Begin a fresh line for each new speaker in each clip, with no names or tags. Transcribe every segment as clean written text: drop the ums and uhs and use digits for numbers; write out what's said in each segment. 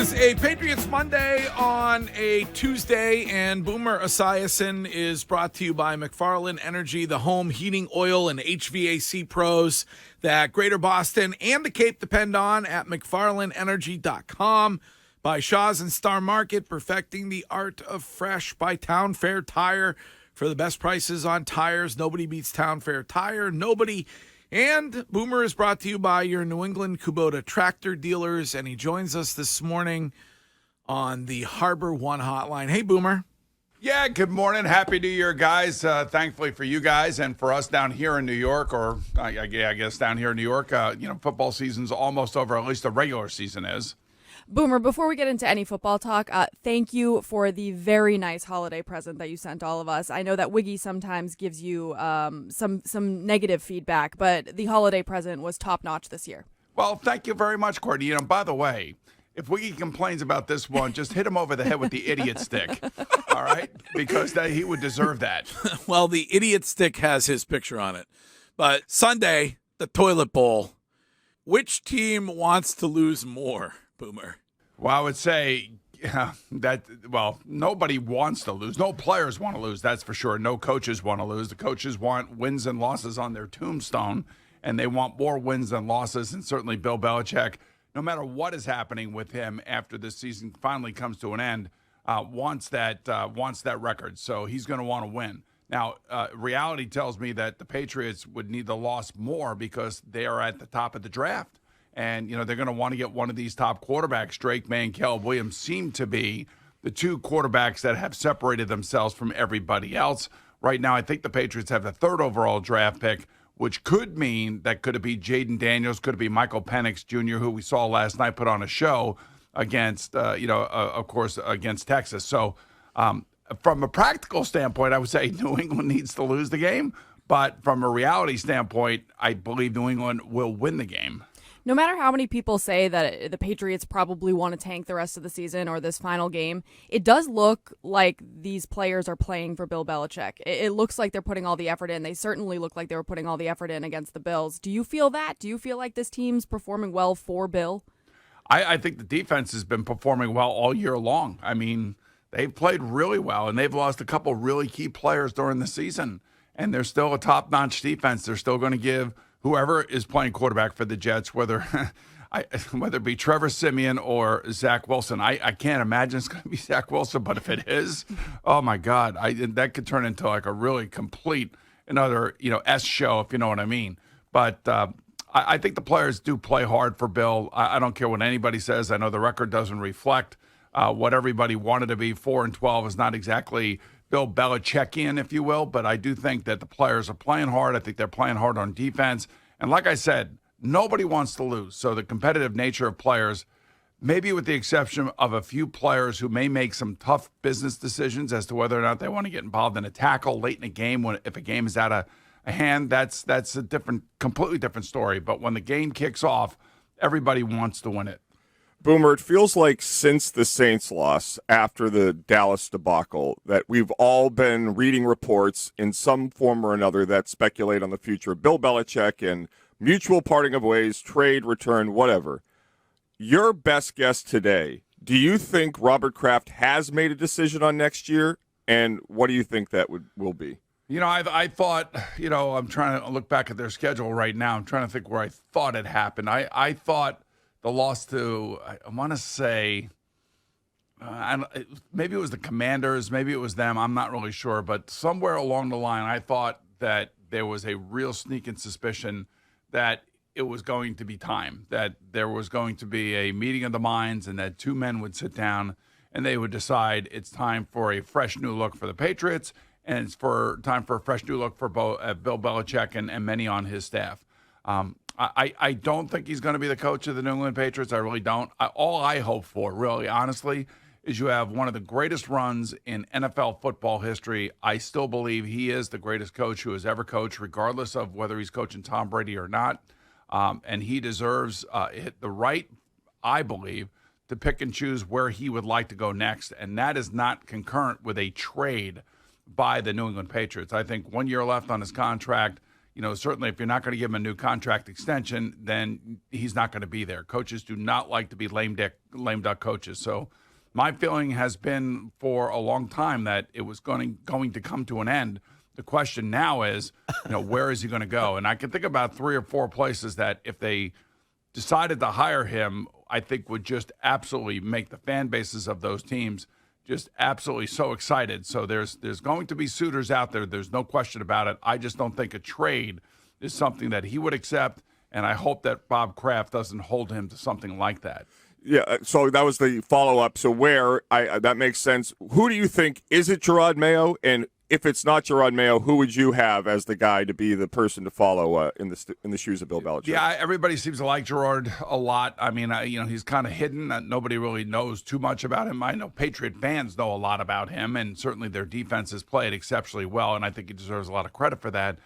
is a Patriots Monday on a Tuesday, and Boomer Esiason is brought to you by McFarland Energy, the home heating, oil, and HVAC pros that Greater Boston and the Cape depend on at McFarlandEnergy.com. By Shaw's and Star Market, perfecting the art of fresh. By Town Fair Tire, for the best prices on tires. Nobody beats Town Fair Tire. Nobody. And Boomer is brought to you by your New England Kubota tractor dealers, and he joins us this morning on the Harbor One hotline. Hey, Boomer.
Yeah, good morning. Happy New Year, guys. Thankfully for you guys and for us down here in New York, or I guess down here in New York, football season's almost over, at least the regular season is.
Boomer, before we get into any football talk, thank you for the very nice holiday present that you sent all of us. I know that Wiggy sometimes gives you some negative feedback, but the holiday present was top-notch this year.
Well, thank you very much, Courtney. By the way, if Wiggy complains about this one, just hit him over the head with the idiot stick, all right? Because he would deserve that.
Well, the idiot stick has his picture on it. But Sunday, the toilet bowl. Which team wants to lose more, Boomer?
Well, I would say nobody wants to lose. No players want to lose, that's for sure. No coaches want to lose. The coaches want wins and losses on their tombstone, and they want more wins than losses. And certainly Bill Belichick, no matter what is happening with him after this season finally comes to an end, wants that record. So he's going to want to win. Now, reality tells me that the Patriots would need the loss more because they are at the top of the draft. And, they're going to want to get one of these top quarterbacks. Drake May and Caleb Williams seem to be the two quarterbacks that have separated themselves from everybody else. Right now, I think the Patriots have the third overall draft pick, which could mean that could it be Jaden Daniels, could it be Michael Penix Jr., who we saw last night put on a show against, of course, against Texas. So from a practical standpoint, I would say New England needs to lose the game. But from a reality standpoint, I believe New England will win the game.
No matter how many people say that the Patriots probably want to tank the rest of the season or this final game, it does look like these players are playing for Bill Belichick. It looks like they're putting all the effort in. They certainly look like they were putting all the effort in against the Bills. Do you feel that? Do you feel like this team's performing well for Bill?
I think the defense has been performing well all year long. I mean, they've played really well, and they've lost a couple really key players during the season. And they're still a top-notch defense. They're still going to give whoever is playing quarterback for the Jets, whether it be Trevor Siemian or Zach Wilson. I can't imagine it's going to be Zach Wilson, but if it is, oh my God, that could turn into like a really complete another S show, if you know what I mean. But I think the players do play hard for Bill. I don't care what anybody says. I know the record doesn't reflect what everybody wanted to be. 4-12 is not exactly Bill Belichickian, if you will, but I do think that the players are playing hard. I think they're playing hard on defense. And like I said, nobody wants to lose. So the competitive nature of players, maybe with the exception of a few players who may make some tough business decisions as to whether or not they want to get involved in a tackle late in a game, if a game is out of hand, that's a completely different story. But when the game kicks off, everybody wants to win it.
Boomer, it feels like since the Saints loss after the Dallas debacle that we've all been reading reports in some form or another that speculate on the future of Bill Belichick and mutual parting of ways, trade, return, whatever. Your best guess today, do you think Robert Kraft has made a decision on next year? And what do you think that will be?
I thought, I'm trying to look back at their schedule right now. I'm trying to think where I thought it happened. I thought the loss to, I want to say, maybe it was the Commanders, maybe it was them, I'm not really sure. But somewhere along the line, I thought that there was a real sneaking suspicion that it was going to be time, that there was going to be a meeting of the minds and that two men would sit down and they would decide it's time for a fresh new look for the Patriots and it's time for a fresh new look for Bill Belichick and many on his staff. I don't think he's going to be the coach of the New England Patriots. I really don't. All I hope for, really, honestly, is you have one of the greatest runs in NFL football history. I still believe he is the greatest coach who has ever coached, regardless of whether he's coaching Tom Brady or not. And he deserves the right, I believe, to pick and choose where he would like to go next. And that is not concurrent with a trade by the New England Patriots. I think 1 year left on his contract. certainly if you're not going to give him a new contract extension, then he's not going to be there. Coaches do not like to be lame duck coaches. So my feeling has been for a long time that it was going to come to an end. The question now is, where is he going to go? And I can think about 3 or 4 places that if they decided to hire him, I think would just absolutely make the fan bases of those teams just absolutely so excited. So there's going to be suitors out there. There's no question about it. I just don't think a trade is something that he would accept, and I hope that Bob Kraft doesn't hold him to something like that.
Yeah, so that was the follow-up. So that makes sense. Who do you think, is it Gerard Mayo? And if it's not Gerard Mayo, who would you have as the guy to be the person to follow in the shoes of Bill Belichick?
Yeah, everybody seems to like Gerard a lot. I mean, he's kind of hidden. Nobody really knows too much about him. I know Patriot fans know a lot about him, and certainly their defense has played exceptionally well, and I think he deserves a lot of credit for that,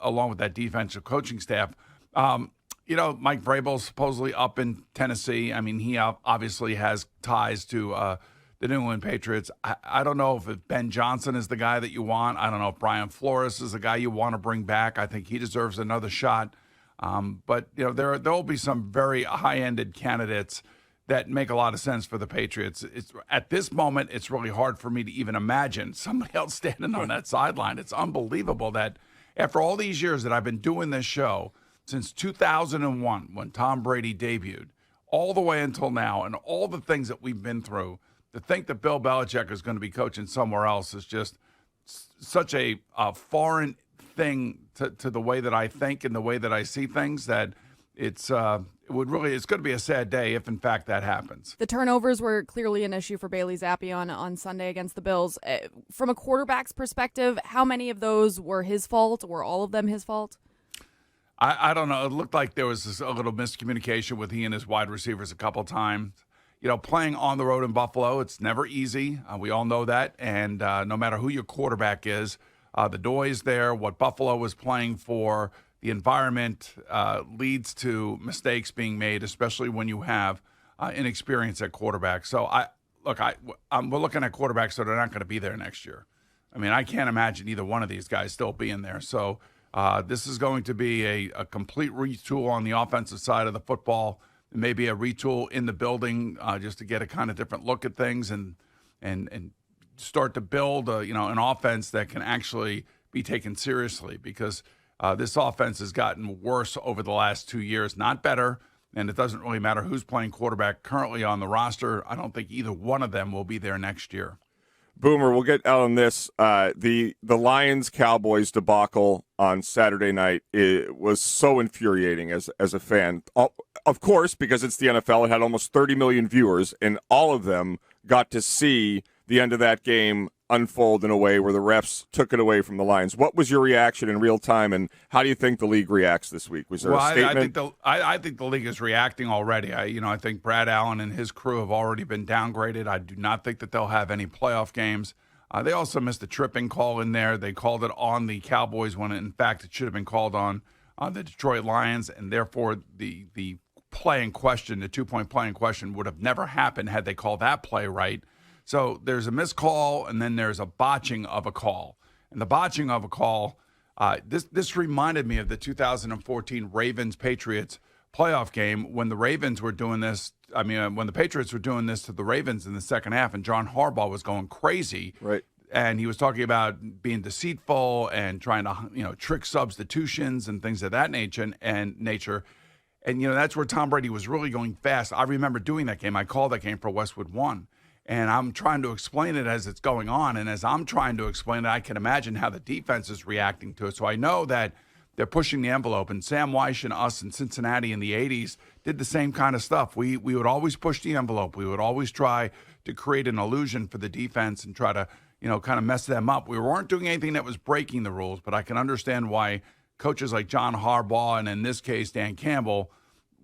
along with that defensive coaching staff. Mike Vrabel's supposedly up in Tennessee. I mean, he obviously has ties to the New England Patriots. I don't know if Ben Johnson is the guy that you want. I don't know if Brian Flores is the guy you want to bring back. I think he deserves another shot. But there will be some very high-ended candidates that make a lot of sense for the Patriots. At this moment, it's really hard for me to even imagine somebody else standing on that sideline. It's unbelievable that after all these years that I've been doing this show, since 2001, when Tom Brady debuted, all the way until now, and all the things that we've been through, to think that Bill Belichick is going to be coaching somewhere else is just such a foreign thing to the way that I think and the way that I see things that it's going to be a sad day if, in fact, that happens.
The turnovers were clearly an issue for Bailey Zappi on Sunday against the Bills. From a quarterback's perspective, how many of those were his fault? Were all of them his fault?
I don't know. It looked like there was a little miscommunication with he and his wide receivers a couple times. Playing on the road in Buffalo, it's never easy. We all know that. And no matter who your quarterback is, the noise there, what Buffalo was playing for, the environment leads to mistakes being made, especially when you have inexperience at quarterback. So, we're looking at quarterbacks that are not going to be there next year. I mean, I can't imagine either one of these guys still being there. So, this is going to be a complete retool on the offensive side of the football, maybe a retool in the building just to get a kind of different look at things and start to build an offense that can actually be taken seriously, because this offense has gotten worse over the last 2 years, not better. And it doesn't really matter who's playing quarterback currently on the roster. I don't think either one of them will be there next year.
Boomer, we'll get out on this. The Lions-Cowboys debacle on Saturday night, it was so infuriating as a fan. Of course, because it's the NFL, it had almost 30 million viewers, and all of them got to see the end of that game unfold in a way where the refs took it away from the Lions. What was your reaction in real time, and how do you think the league reacts this week? Was there a statement?
I think the league is reacting already. I think Brad Allen and his crew have already been downgraded. I do not think that they'll have any playoff games. They also missed a tripping call in there. They called it on the Cowboys when, in fact, it should have been called on the Detroit Lions, and therefore the play in question, the 2-point play in question, would have never happened had they called that play right. So there's a missed call, and then there's a botching of a call. And the botching of a call, this reminded me of the 2014 Ravens-Patriots playoff game when the Ravens were doing this. I mean, when the Patriots were doing this to the Ravens in the second half, and John Harbaugh was going crazy.
Right.
And he was talking about being deceitful and trying to, trick substitutions and things of that nature. And that's where Tom Brady was really going fast. I remember doing that game. I called that game for Westwood 1. And I'm trying to explain it as it's going on. And as I'm trying to explain it, I can imagine how the defense is reacting to it. So I know that they're pushing the envelope. And Sam Weish and us in Cincinnati in the 80s did the same kind of stuff. We would always push the envelope. We would always try to create an illusion for the defense and try to, kind of mess them up. We weren't doing anything that was breaking the rules, but I can understand why coaches like John Harbaugh and in this case Dan Campbell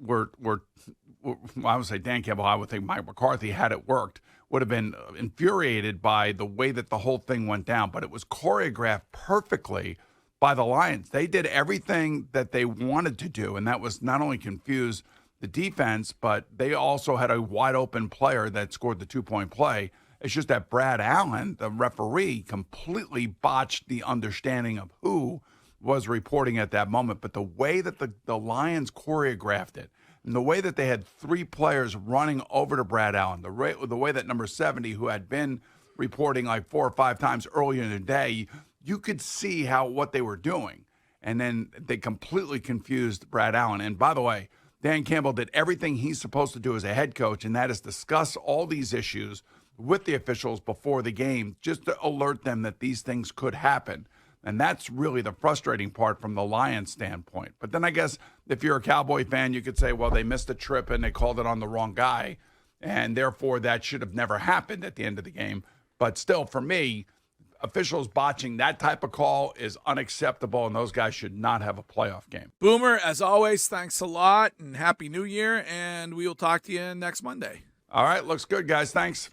I would say Dan Campbell, I would think Mike McCarthy, had it worked, would have been infuriated by the way that the whole thing went down. But it was choreographed perfectly by the Lions. They did everything that they wanted to do, and that was not only confuse the defense, but they also had a wide-open player that scored the 2-point play. It's just that Brad Allen, the referee, completely botched the understanding of who was reporting at that moment. But the way that the Lions choreographed it, and the way that they had 3 players running over to Brad Allen, the way that number 70, who had been reporting like 4 or 5 times earlier in the day, you could see what they were doing. And then they completely confused Brad Allen. And by the way, Dan Campbell did everything he's supposed to do as a head coach, and that is discuss all these issues with the officials before the game, just to alert them that these things could happen. And that's really the frustrating part from the Lions standpoint. But then I guess if you're a Cowboy fan, you could say, well, they missed a trip and they called it on the wrong guy, and therefore that should have never happened at the end of the game. But still, for me, officials botching that type of call is unacceptable, and those guys should not have a playoff game.
Boomer, as always, thanks a lot, and Happy New Year, and we will talk to you next Monday.
All right, looks good, guys. Thanks.